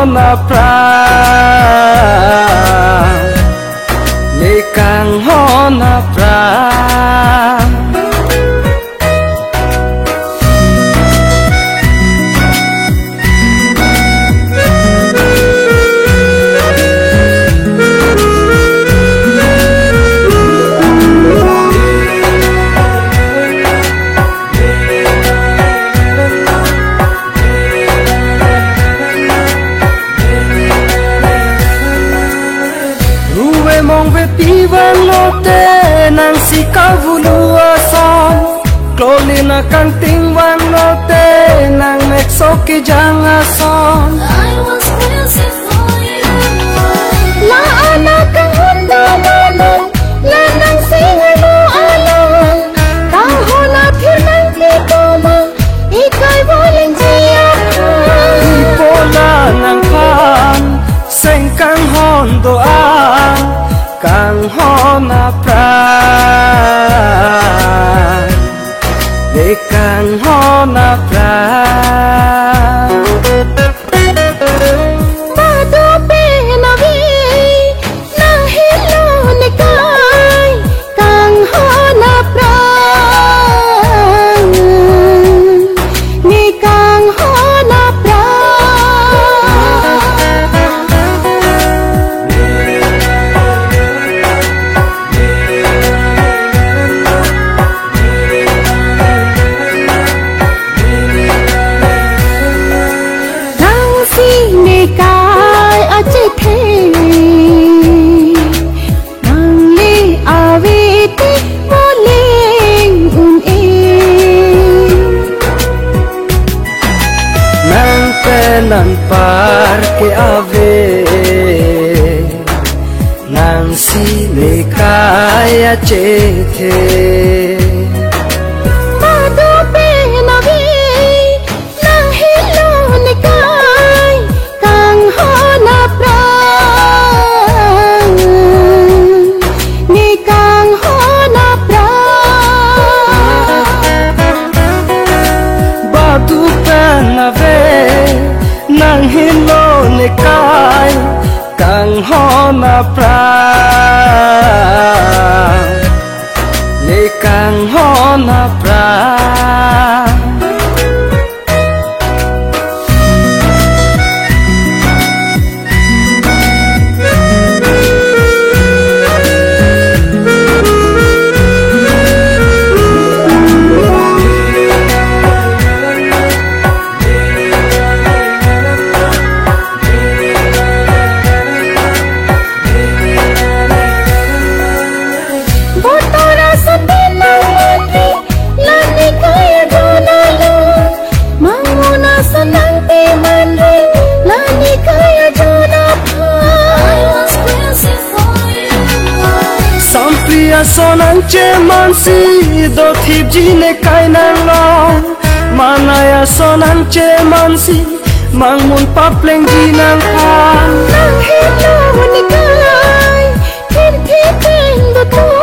na pra le kang ho na pra mong về pi van lote nang si ka vulu ason kloli na kang ting van lote nang mek so ki jang ason I was waiting for you. La ana kang hunda malong la nang singai mo along kang hona phir nang ti ko ma ikai boling jia ipola nang pan seng kang hon do a kang ho na pra le kang ho na pra ba do pe na vi nang hilo ne kai kang ho na pra ni kang ho na pra nan par ke ave nan si le kaya che the ba do pe na vi nang hilo ne kai kang ho na pra ni kang ho na pra ba tu pe na ve nang hilo ne kai kang ho na pra le kang ho na pra sonang che man si do thip ji ne kai nang long manaya sonang che man si mang mun papleng ji nang pan nang hilo ne kai thiên thiên do